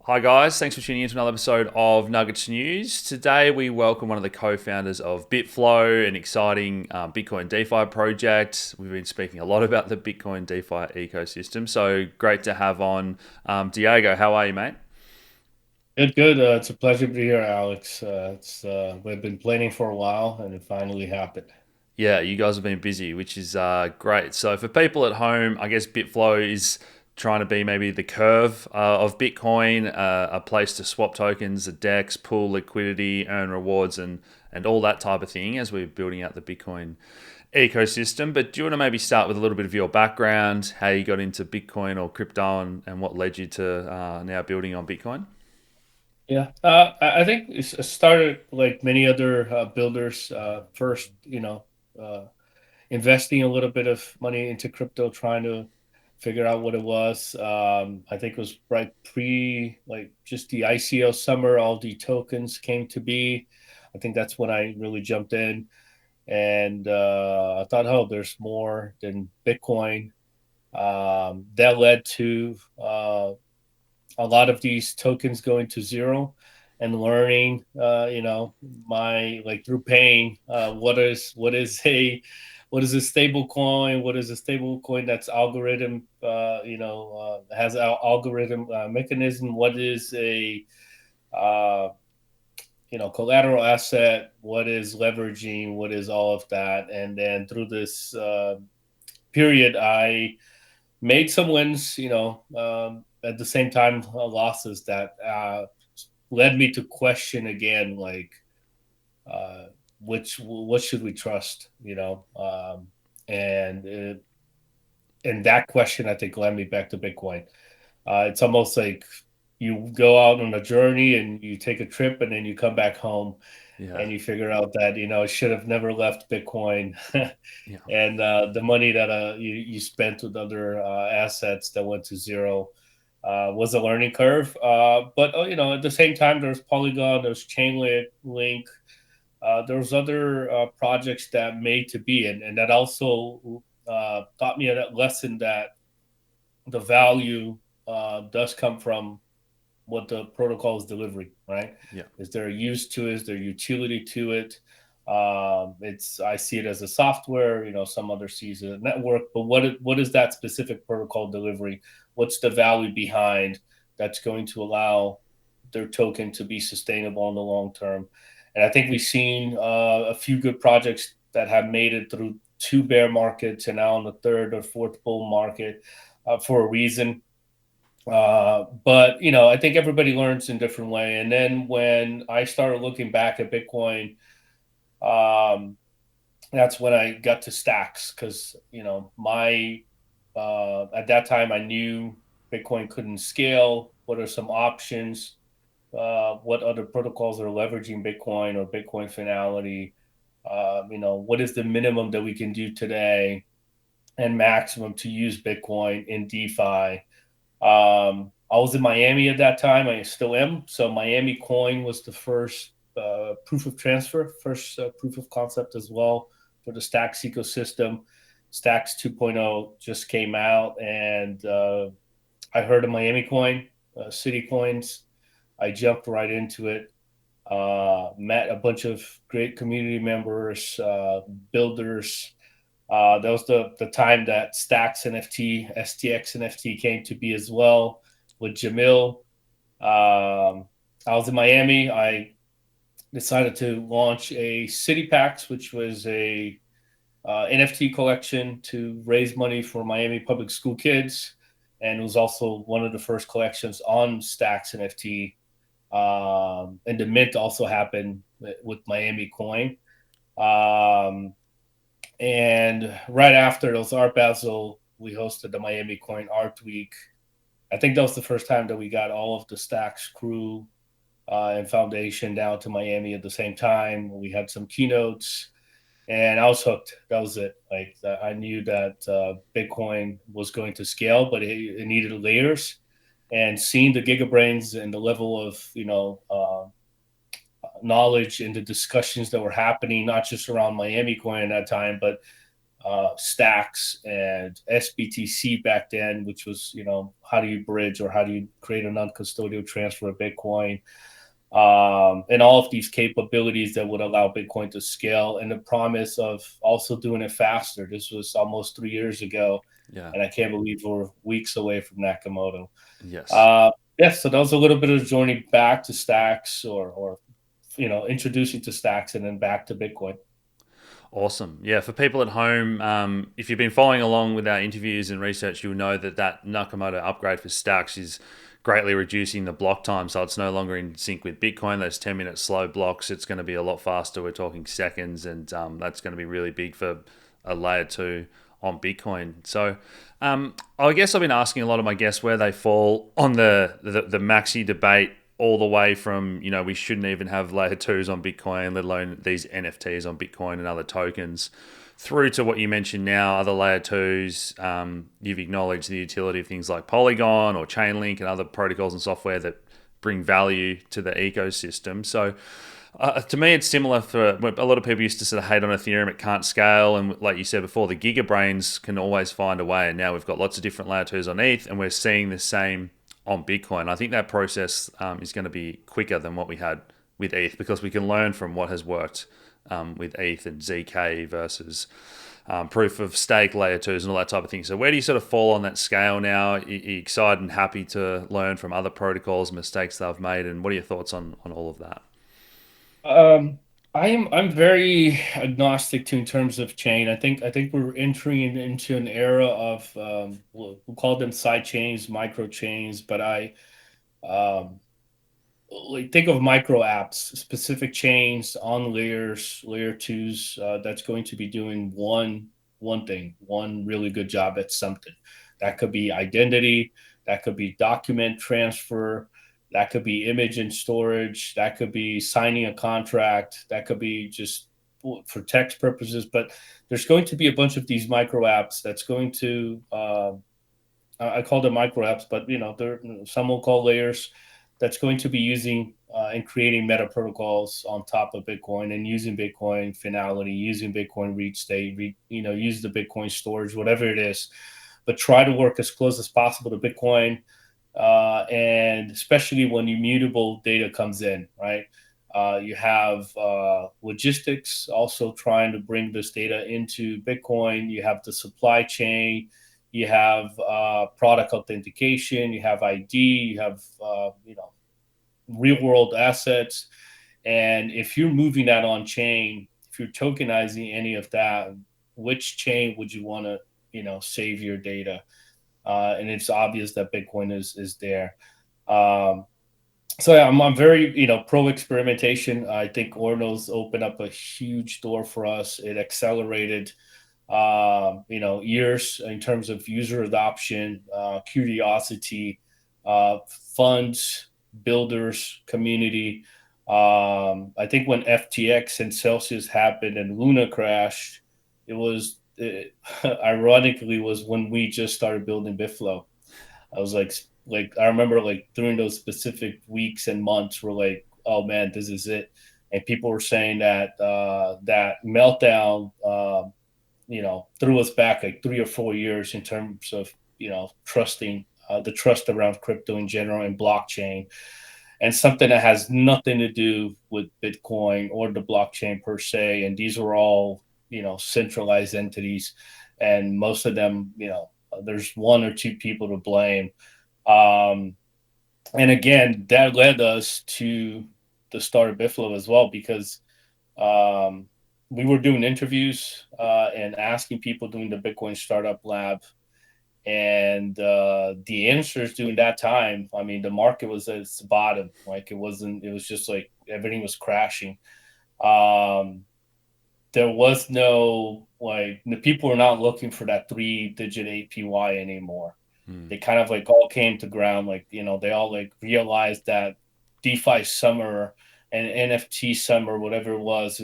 Hi, guys. Thanks for tuning in to another episode of Nuggets News. Today, we welcome one of the co founders of Bitflow, an exciting Bitcoin DeFi project. We've been speaking a lot about the Bitcoin DeFi ecosystem. So great to have on Diego. How are you, mate? Good, good. It's a pleasure to be here, Alex. It's we've been planning for a while, and it finally happened. Yeah, you guys have been busy, which is great. So, for people at home, I guess Bitflow is trying to be maybe the curve of Bitcoin, a place to swap tokens, a DEX, pool liquidity, earn rewards, and all that type of thing as we're building out the Bitcoin ecosystem. But do you want to maybe start with a little bit of your background, how you got into Bitcoin or crypto, and what led you to now building on Bitcoin? Yeah, I think it started like many other builders. First, uh, investing a little bit of money into crypto, trying to figure out what it was. I think it was right like just the ICO summer, all the tokens came to be. I think that's when I really jumped in, and I thought, oh, there's more than Bitcoin. That led to a lot of these tokens going to zero and learning, my like through paying, what is a stable coin? What is a stable coin that's algorithm, has an algorithm mechanism? What is a uh, collateral asset? What is leveraging? What is all of that? And then through this period, I made some wins, at the same time, losses that led me to question again, like, uh, what should we trust, and and that question I think led me back to Bitcoin. It's almost like you go out on a journey and you take a trip and then you come back home Yeah, and you figure out that I should have never left Bitcoin, yeah, and the money that you spent with other assets that went to zero was a learning curve. But at the same time, there's Polygon, there's Chainlink, there's other projects that made to be, and that also taught me a lesson that the value does come from what the protocol is delivering, right? yeah. Is there a use to it? Is there utility to it? It's I see it as a software. Some other sees it as a network. But what is that specific protocol delivering? What's the value behind that's going to allow their token to be sustainable in the long term? And I think we've seen a few good projects that have made it through two bear markets and now in the third or fourth bull market for a reason. But I think everybody learns in different way. And then when I started looking back at Bitcoin, um, that's when I got to stacks because my at that time I knew Bitcoin couldn't scale. What are some options? What other protocols are leveraging Bitcoin or Bitcoin finality? What is the minimum that we can do today and maximum to use Bitcoin in DeFi? I was in Miami at that time. I still am. So Miami Coin was the first proof of transfer, first proof of concept as well for the Stacks ecosystem. Stacks 2.0 just came out, and I heard of Miami Coin, City Coins. I jumped right into it. Met a bunch of great community members, builders. That was the time that Stacks NFT, STX NFT came to be as well with Jamil. I was in Miami. I decided to launch a City Packs, which was a NFT collection to raise money for Miami public school kids, and it was also one of the first collections on Stacks NFT. And the mint also happened with Miami Coin. Um, and right after those Art Basel, we hosted the Miami Coin Art Week. I think that was the first time that we got all of the Stacks crew and Foundation down to Miami at the same time. We had some keynotes, and I was hooked. That was it. Like I knew that Bitcoin was going to scale, but it needed layers. And seeing the gigabrains and the level of knowledge and the discussions that were happening, not just around Miami Coin at that time, but stacks and SBTC back then, which was, how do you bridge or how do you create a non-custodial transfer of Bitcoin, and all of these capabilities that would allow Bitcoin to scale, and the promise of also doing it faster. This was almost 3 years ago, Yeah. and I can't believe we're weeks away from Nakamoto. Yes. Uh, yeah, so that was a little bit of a journey back to stacks, or introducing to stacks and then back to Bitcoin. Awesome. Yeah, for people at home, if you've been following along with our interviews and research, you'll know that Nakamoto upgrade for Stacks is greatly reducing the block time. So it's no longer in sync with Bitcoin. Those 10-minute slow blocks, it's going to be a lot faster. We're talking seconds, and that's going to be really big for a layer two on Bitcoin. So I guess I've been asking a lot of my guests where they fall on the maxi debate, all the way from, we shouldn't even have layer twos on Bitcoin, let alone these NFTs on Bitcoin and other tokens, through to what you mentioned now, other layer twos. You've acknowledged the utility of things like Polygon or Chainlink and other protocols and software that bring value to the ecosystem. So to me, it's similar for a lot of people used to sort of hate on Ethereum, it can't scale. And like you said before, the gigabrains can always find a way. And now we've got lots of different layer twos on ETH, and we're seeing the same on Bitcoin. I think that process is going to be quicker than what we had with ETH, because we can learn from what has worked with ETH and ZK versus proof of stake layer twos and all that type of thing. So where do you sort of fall on that scale now? Are you excited and happy to learn from other protocols, mistakes they've made, and what are your thoughts on all of that? Um, I'm very agnostic to in terms of chain. I think we're entering into an era of, we'll call them side chains, micro chains, but I um, like think of micro apps, specific chains on layers, layer twos, that's going to be doing one thing, one really good job at something. That could be identity, that could be document transfer, that could be image and storage, that could be signing a contract, that could be just for text purposes. But there's going to be a bunch of these micro apps that's going to, I call them micro apps, but there some will call layers, that's going to be using and creating meta protocols on top of Bitcoin and using Bitcoin finality, using Bitcoin read state, use the Bitcoin storage, whatever it is, but try to work as close as possible to Bitcoin, and especially when immutable data comes in, right? You have logistics also trying to bring this data into Bitcoin. You have the supply chain. You have product authentication. You have ID. You have real world assets. And if you're moving that on chain, if you're tokenizing any of that, which chain would you want to save your data? And it's obvious that Bitcoin is there. Um, so yeah, I'm very pro experimentation. I think Ornos opened up a huge door for us. It accelerated years in terms of user adoption, curiosity, funds, builders, community. I think when FTX and Celsius happened and Luna crashed, it ironically was when we just started building Bitflow. I was like I remember like during those specific weeks and months, we're like, oh man, this is it. And people were saying that that meltdown, threw us back like 3 or 4 years in terms of trusting, the trust around crypto in general and blockchain, and something that has nothing to do with Bitcoin or the blockchain per se. And these were all centralized entities, and most of them, there's one or two people to blame. Um, and again, that led us to the start of Bitflow as well, because um, we were doing interviews and asking people doing the Bitcoin Startup Lab, and the answers during that time. I mean, the market was at its bottom. Like it wasn't. It was just like everything was crashing. Um, there was no, like, the people were not looking for that 3-digit APY anymore. Hmm. They kind of like all came to ground. Like, they all like realized that DeFi summer and NFT summer, whatever it was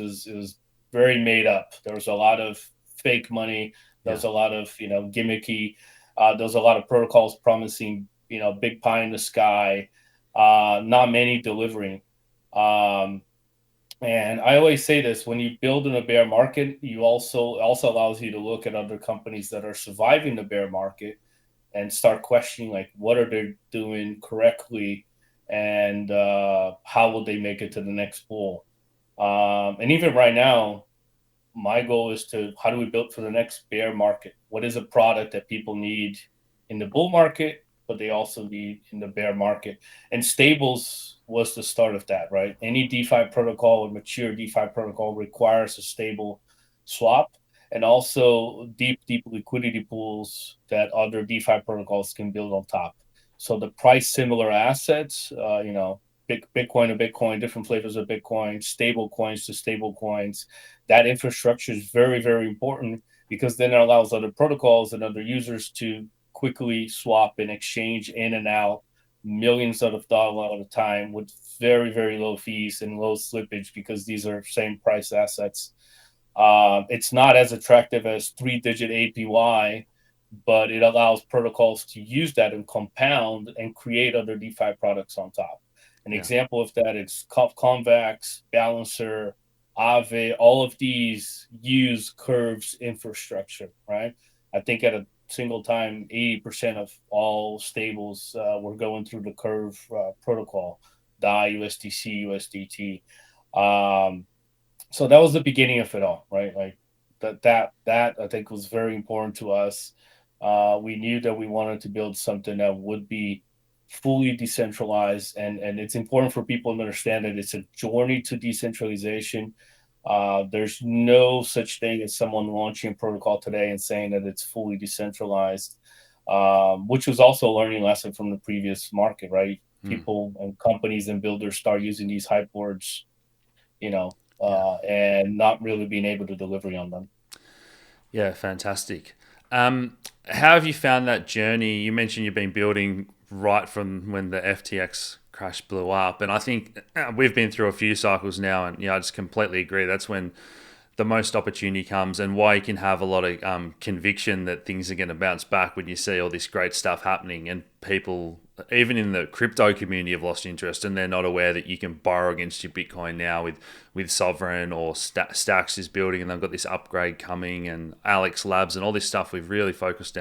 very made up. There was a lot of fake money. There Yeah. was a lot of, gimmicky. There was a lot of protocols promising, big pie in the sky. Not many delivering. Um, And I always say this: when you build in a bear market, you also allows you to look at other companies that are surviving the bear market and start questioning like what are they doing correctly, and how will they make it to the next bull. And even right now, my goal is to how do we build for the next bear market? What is a product that people need in the bull market, but they also need in the bear market? And stables was the start of that, right? Any DeFi protocol or mature DeFi protocol requires a stable swap, and also deep liquidity pools that other DeFi protocols can build on top. So the price similar assets, Bitcoin to Bitcoin, different flavors of Bitcoin, stable coins to stable coins, that infrastructure is very, very important because then it allows other protocols and other users to quickly swap and exchange in and out millions of dollars at a time with very, very low fees and low slippage because these are same price assets. It's not as attractive as 3-digit APY, but it allows protocols to use that and compound and create other DeFi products on top. An Yeah. example of that is Convex, Balancer, Aave. All of these use Curve's infrastructure, right? I think at a single time, 80% of all stables were going through the Curve protocol, DAI, USDC, USDT. Um, so that was the beginning of it all, right? Like that I think was very important to us. We knew that we wanted to build something that would be fully decentralized, and it's important for people to understand that it's a journey to decentralization. There's no such thing as someone launching a protocol today and saying that it's fully decentralized, which was also a learning lesson from the previous market, right? Mm. People and companies and builders start using these hype boards, Yeah. and not really being able to deliver on them. Yeah, fantastic. How have you found that journey? You mentioned you've been building right from when the FTX crash blew up, and I think we've been through a few cycles now, and yeah, I just completely agree. That's when the most opportunity comes, and why you can have a lot of conviction that things are going to bounce back when you see all this great stuff happening, and people, even in the crypto community, have lost interest, and they're not aware that you can borrow against your Bitcoin now with Sovereign, or Stacks is building, and they've got this upgrade coming, and Alex Labs, and all this stuff. We've really focused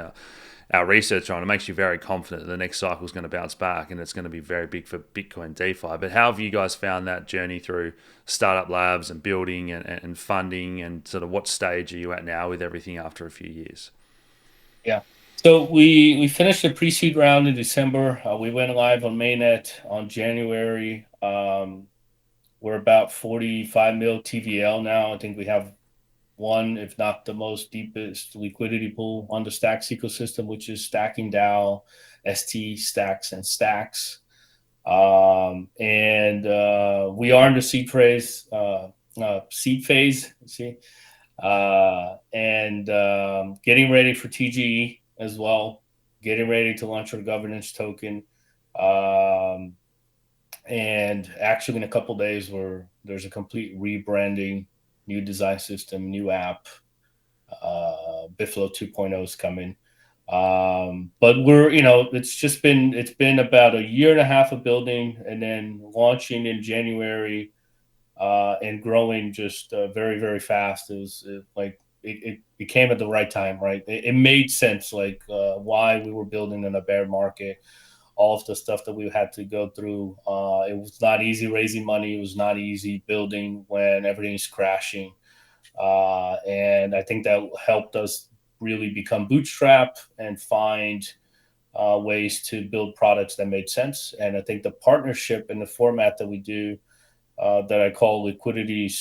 our research on. It makes you very confident that the next cycle is going to bounce back and it's going to be very big for Bitcoin DeFi. But how have you guys found that journey through startup labs and building and funding, and sort of what stage are you at now with everything after a few years? Yeah. So we finished the pre-seed round in December. We went live on mainnet on January. We're about 45 mil TVL now. I think we have one, if not the most deepest liquidity pool on the Stacks ecosystem, which is Stacking DAO, ST, Stacks, and Stacks. And we are in the seed phase. See, and getting ready for TGE as well, getting ready to launch our governance token. Um, and actually, in a couple days, there's a complete rebranding, new design system, new app. Bitflow 2.0 is coming. But it's been about a year and a half of building and then launching in January, and growing just very, very fast. It came at the right time, right? It made sense, like why we were building in a bear market, all of the stuff that we had to go through. It was not easy raising money. It was not easy building when everything's crashing. And I think that helped us really become bootstrap and find ways to build products that made sense. And I think the partnership and the format that we do, that I call liquidity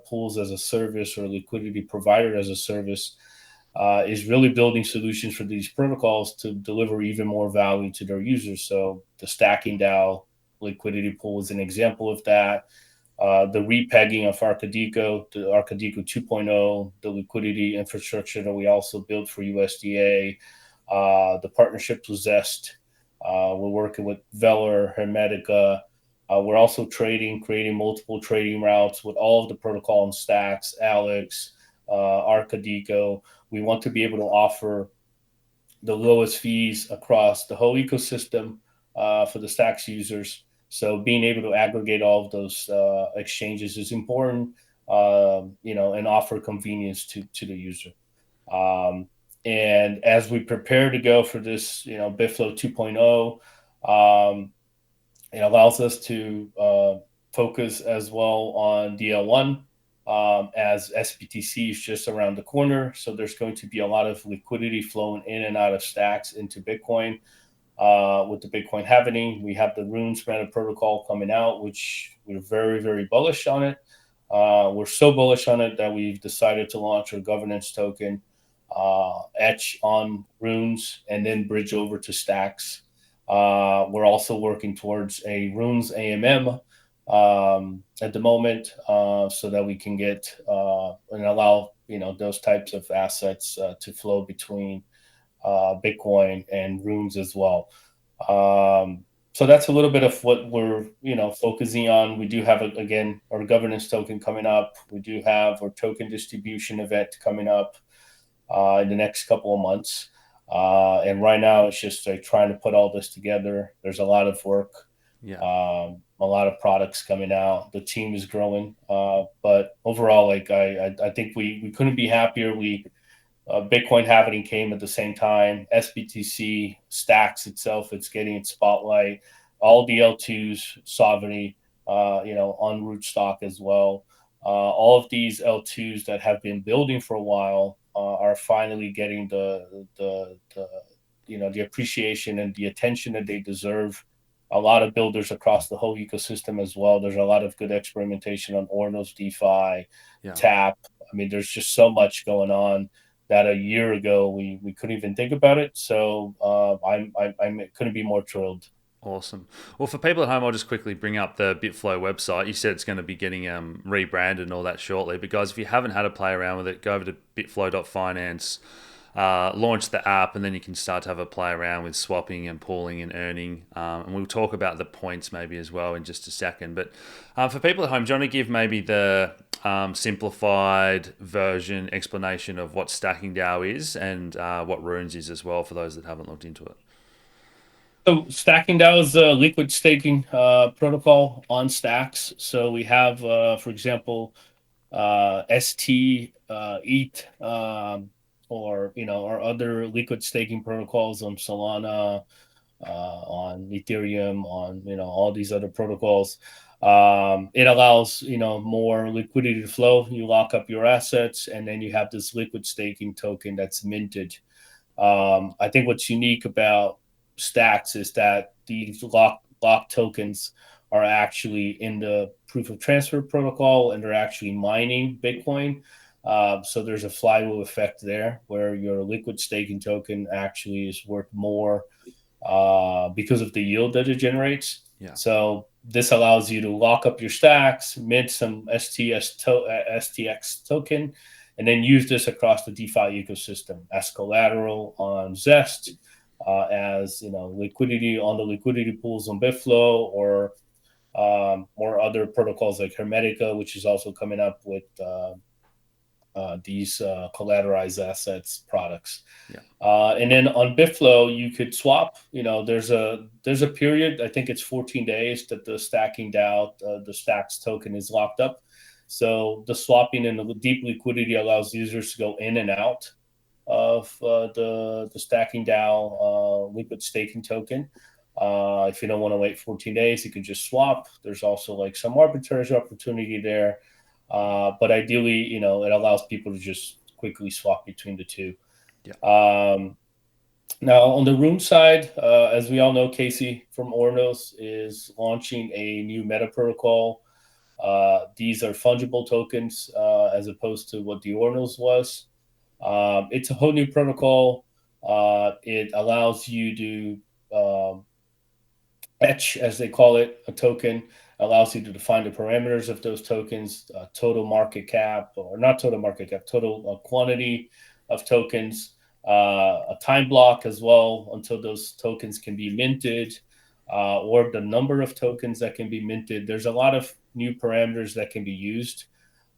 pools as a service or liquidity provider as a service, is really building solutions for these protocols to deliver even more value to their users. So the Stacking DAO liquidity pool is an example of that. The repegging of Arcadico, the Arcadico 2.0, the liquidity infrastructure that we also built for USDA, the partnerships with Zest. We're working with Velar, Hermetica. We're also creating multiple trading routes with all of the protocol and stacks, Alex, Arcadico. We want to be able to offer the lowest fees across the whole ecosystem for the stacks users. So being able to aggregate all of those exchanges is important, and offer convenience to the user. Um, and as we prepare to go for this, Bitflow 2.0, it allows us to focus as well on DL1, as SBTC is just around the corner. So there's going to be a lot of liquidity flowing in and out of stacks into Bitcoin. With the Bitcoin happening, we have the Runes Meta protocol coming out, which we're very, very bullish on it. We're so bullish on it that we've decided to launch our governance token, etch on Runes, and then bridge over to stacks. We're also working towards a Runes AMM at the moment, so that we can get and allow those types of assets to flow between Bitcoin and Runes as well. So that's a little bit of what we're focusing on. We do have again our governance token coming up. We do have our token distribution event coming up in the next couple of months. And right now, it's just like trying to put all this together. There's a lot of work, Yeah. a lot of products coming out. The team is growing, but overall, like I think we couldn't be happier. Bitcoin halving came at the same time. SBTC stacks itself; it's getting its spotlight. All the L2s, sovereignty, on Rootstock as well. All of these L2s that have been building for a while are finally getting the appreciation and the attention that they deserve. A lot of builders across the whole ecosystem as well. There's a lot of good experimentation on Ornos, DeFi, Yeah. Tap. I mean, there's just so much going on that a year ago we couldn't even think about it. So I couldn't be more thrilled. Awesome. Well, for people at home, I'll just quickly bring up the Bitflow website. You said it's going to be getting rebranded and all that shortly. But guys, if you haven't had a play around with it, go over to bitflow.finance, launch the app, and then you can start to have a play around with swapping and pooling and earning. And we'll talk about the points maybe as well in just a second. But for people at home, do you want to give maybe the simplified version explanation of what stacking DAO is and what runes is as well for those that haven't looked into it? So stacking DAO is a liquid staking protocol on stacks. So we have, for example, ST, ETH, or other liquid staking protocols on Solana, on Ethereum, on all these other protocols. It allows more liquidity to flow. You lock up your assets, and then you have this liquid staking token that's minted. I think what's unique about stacks is that these lock tokens are actually in the proof of transfer protocol, and they're actually mining Bitcoin. So there's a flywheel effect there where your liquid staking token actually is worth more because of the yield that it generates. Yeah. So this allows you to lock up your stacks, mint some STX token, and then use this across the DeFi ecosystem as collateral on Zest, as liquidity on the liquidity pools on Bitflow, or other protocols like Hermetica, which is also coming up with these collateralized assets products. Yeah. And then on Bitflow, you could swap. There's a period. I think it's 14 days that the stacking DAO, the stacks token is locked up. So the swapping and the deep liquidity allows users to go in and out of the stacking DAO liquid staking token. If you don't want to wait 14 days, you can just swap. There's also like some arbitrage opportunity there. But ideally, it allows people to just quickly swap between the two. Yeah. Now, on the Rune side, as we all know, Casey from Ornos is launching a new meta protocol. These are fungible tokens as opposed to what the Ornos was. It's a whole new protocol. It allows you to etch, as they call it, a token, allows you to define the parameters of those tokens, total market cap, or not total market cap, total quantity of tokens, a time block as well until those tokens can be minted, or the number of tokens that can be minted. There's a lot of new parameters that can be used.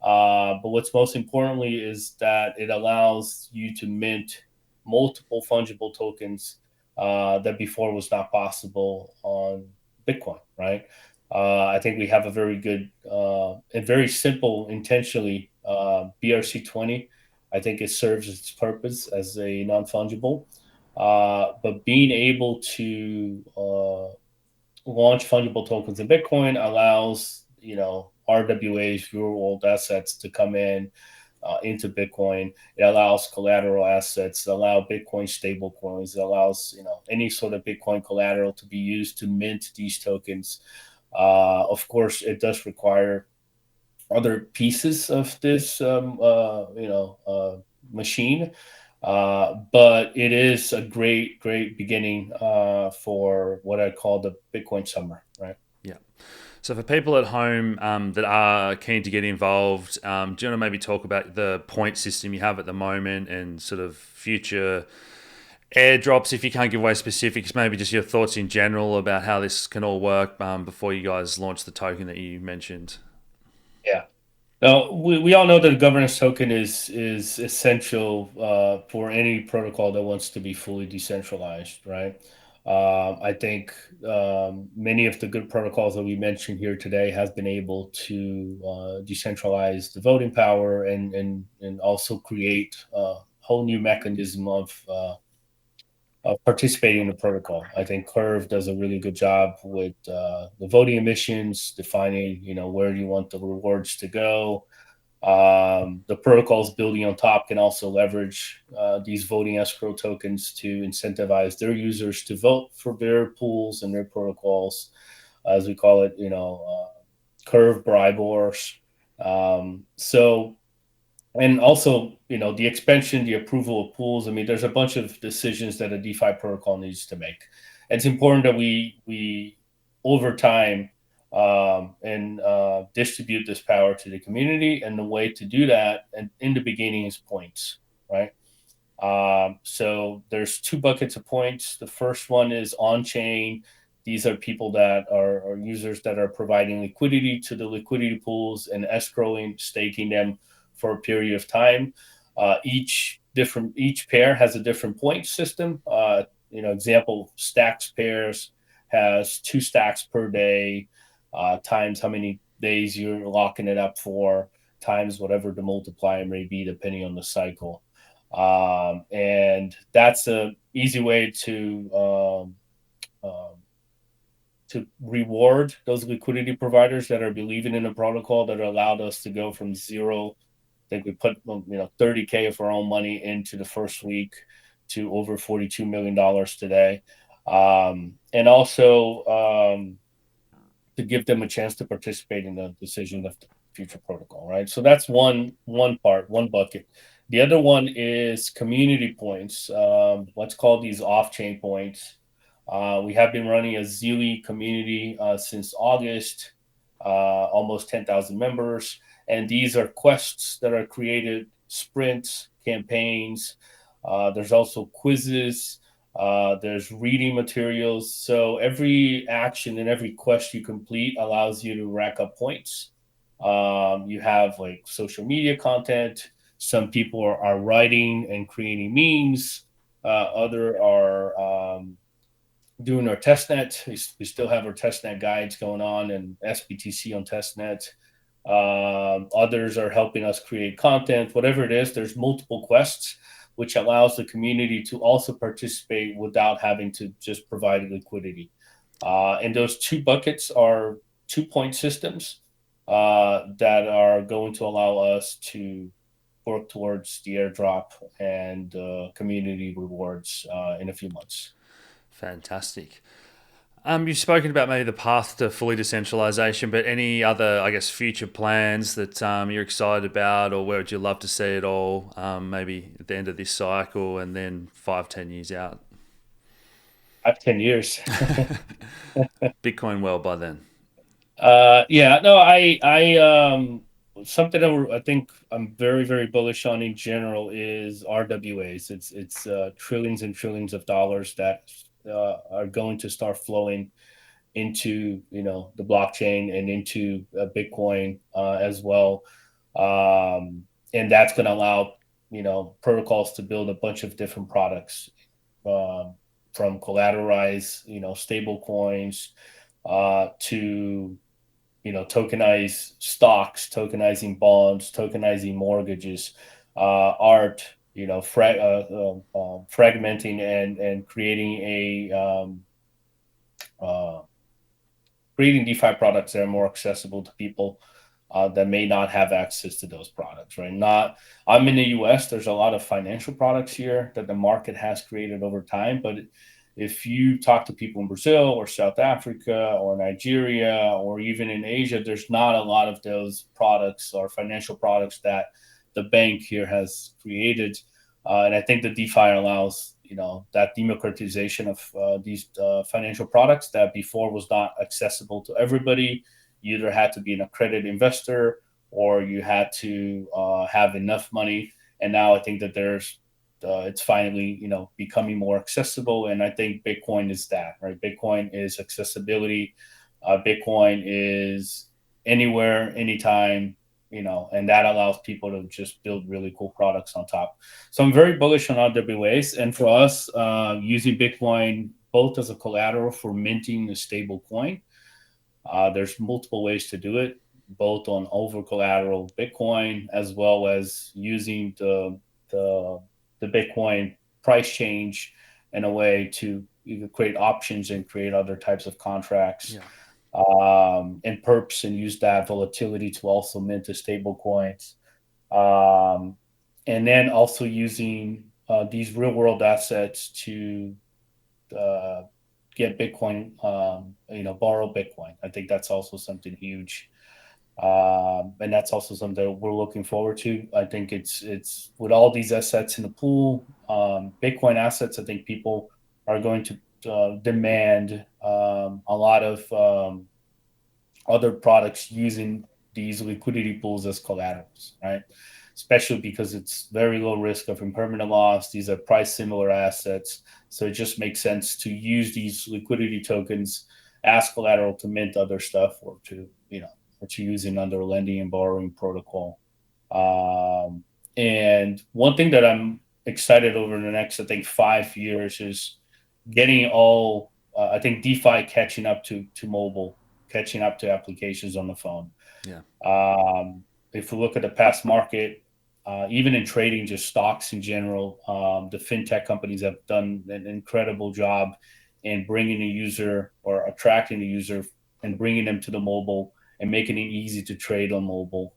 But what's most importantly is that it allows you to mint multiple fungible tokens that before was not possible on Bitcoin, right? I think we have a very good and very simple, intentionally BRC20. I think it serves its purpose as a non-fungible. But being able to launch fungible tokens in Bitcoin allows, RWAs, real world assets, to come in into Bitcoin. It allows collateral assets, allow Bitcoin stable coins. It allows, any sort of Bitcoin collateral to be used to mint these tokens. Of course, it does require other pieces of this, machine. But it is a great, great beginning for what I call the Bitcoin summer, right? Yeah. So for people at home that are keen to get involved, do you want to maybe talk about the point system you have at the moment and sort of future airdrops? If you can't give away specifics, maybe just your thoughts in general about how this can all work before you guys launch the token that you mentioned. Yeah. Now, we all know that a governance token is essential for any protocol that wants to be fully decentralized, right? I think many of the good protocols that we mentioned here today has been able to decentralize the voting power and also create a whole new mechanism of participating in the protocol. I think Curve does a really good job with the voting emissions, defining, where do you want the rewards to go. The protocols building on top can also leverage these voting escrow tokens to incentivize their users to vote for their pools and their protocols, as we call it, Curve bribe wars. So and also, the expansion, the approval of pools. I mean, there's a bunch of decisions that a DeFi protocol needs to make. It's important that we over time and distribute this power to the community, and the way to do that, and in the beginning, is points, right? So there's two buckets of points. The first one is on chain. These are people that are users that are providing liquidity to the liquidity pools and escrowing, staking them for a period of time. Each pair has a different point system. Example, stacks pairs has 2 stacks per day, times how many days you're locking it up for, times whatever the multiplier may be, depending on the cycle. And that's an easy way um, to reward those liquidity providers that are believing in the protocol, that allowed us to go from zero. I think we put 30K of our own money into the first week to over $42 million today, and also to give them a chance to participate in the decision of the future protocol, right? So that's one part, one bucket. The other one is community points. Let's call these off-chain points. We have been running a Zeely community since August, almost 10,000 members. And these are quests that are created, sprints, campaigns. There's also quizzes. There's reading materials. So every action and every quest you complete allows you to rack up points. You have like social media content. Some people are writing and creating memes. Other are doing our testnet. We still have our testnet guides going on, and SBTC on testnet. Others are helping us create content. Whatever it is, there's multiple quests, which allows the community to also participate without having to just provide liquidity. And those two buckets are 2 point systems that are going to allow us to work towards the airdrop and community rewards in a few months. Fantastic. You've spoken about maybe the path to fully decentralization, but any other, I guess, future plans that you're excited about, or where would you love to see it all? Maybe at the end of this cycle, and then 5, 10 years out. I have 10 years. Bitcoin well by then. Yeah, no, something that I think I'm very, very bullish on in general is RWAs. It's trillions and trillions of dollars that are going to start flowing into, the blockchain and into Bitcoin as well. And that's going to allow, protocols to build a bunch of different products, um, from collateralized, stable coins to tokenize stocks, tokenizing bonds, tokenizing mortgages, art, fragmenting and uh, creating DeFi products that are more accessible to people that may not have access to those products, right? Not, I'm in the US, there's a lot of financial products here that the market has created over time. But if you talk to people in Brazil or South Africa or Nigeria or even in Asia, there's not a lot of those products or financial products that the bank here has created. And I think the DeFi allows that democratization of these financial products that before was not accessible to everybody. You either had to be an accredited investor or you had to have enough money. And now I think that it's finally becoming more accessible. And I think Bitcoin is that, right? Bitcoin is accessibility. Bitcoin is anywhere, anytime, and that allows people to just build really cool products on top. So I'm very bullish on RWAs, and for us, using Bitcoin both as a collateral for minting a stable coin. There's multiple ways to do it, both on over collateral Bitcoin as well as using the the Bitcoin price change in a way to you could create options and create other types of contracts Yeah. and perps and use that volatility to also mint the stable coins. Um, and then also using these real world assets to uh, get Bitcoin, borrow Bitcoin. I think that's also something huge. And that's also something that we're looking forward to. I think it's with all these assets in the pool, Bitcoin assets. I think people are going to demand a lot of other products using these liquidity pools as collaterals, right? Especially because it's very low risk of impermanent loss. These are price similar assets. So it just makes sense to use these liquidity tokens as collateral to mint other stuff or to use in under lending and borrowing protocol. Um, and one thing that I'm excited over the next, I think, 5 years is getting I think DeFi catching up to mobile, catching up to applications on the phone. Yeah. Um, if we look at the past market, even in trading, just stocks in general, the fintech companies have done an incredible job in bringing the user or attracting the user and bringing them to the mobile and making it easy to trade on mobile.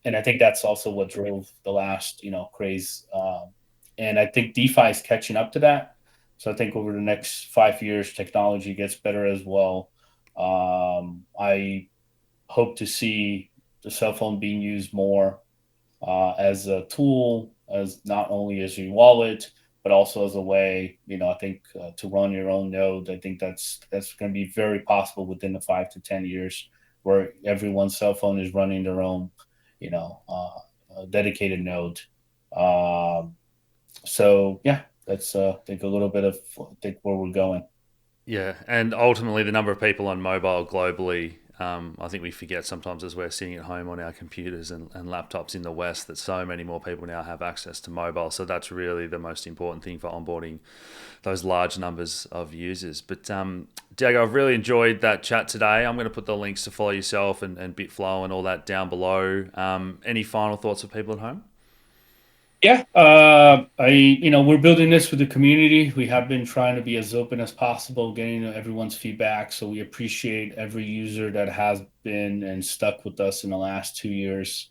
And I think that's also what drove the last, craze. And I think DeFi is catching up to that. So I think over the next 5 years, technology gets better as well. I hope to see the cell phone being used more as a tool, as not only as your wallet, but also as a way, I think to run your own node. I think that's going to be very possible within the 5 to 10 years, where everyone's cell phone is running their own, dedicated node. Um, so yeah, that's I think a little bit of I think where we're going. Yeah, and ultimately, the number of people on mobile globally, I think we forget sometimes as we're sitting at home on our computers and laptops in the West that so many more people now have access to mobile. So that's really the most important thing for onboarding those large numbers of users. But Diego, I've really enjoyed that chat today. I'm going to put the links to follow yourself and Bitflow and all that down below. Any final thoughts for people at home? Yeah, we're building this with the community. We have been trying to be as open as possible, getting everyone's feedback. So we appreciate every user that has been and stuck with us in the last 2 years,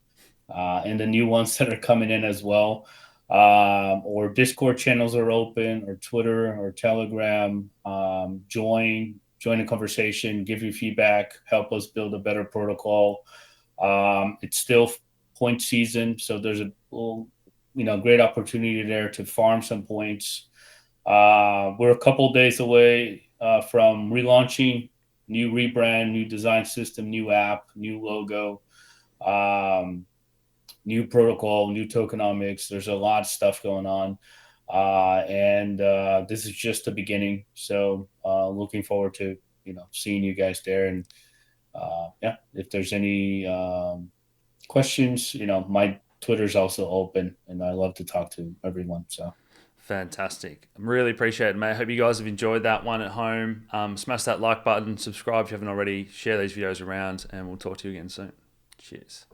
and the new ones that are coming in as well. Or Discord channels are open, or Twitter or Telegram. Join the conversation, give your feedback, help us build a better protocol. It's still point season, so there's a great opportunity there to farm some points. We're a couple days away from relaunching, new rebrand, new design system, new app, new logo, um, new protocol, new tokenomics. There's a lot of stuff going on. And this is just the beginning. So looking forward to seeing you guys there. And yeah, if there's any questions, my Twitter's also open, and I love to talk to everyone. So Fantastic. I really appreciate it, mate. Hope you guys have enjoyed that one at home. Smash that like button, subscribe if you haven't already, share these videos around, and we'll talk to you again soon. Cheers.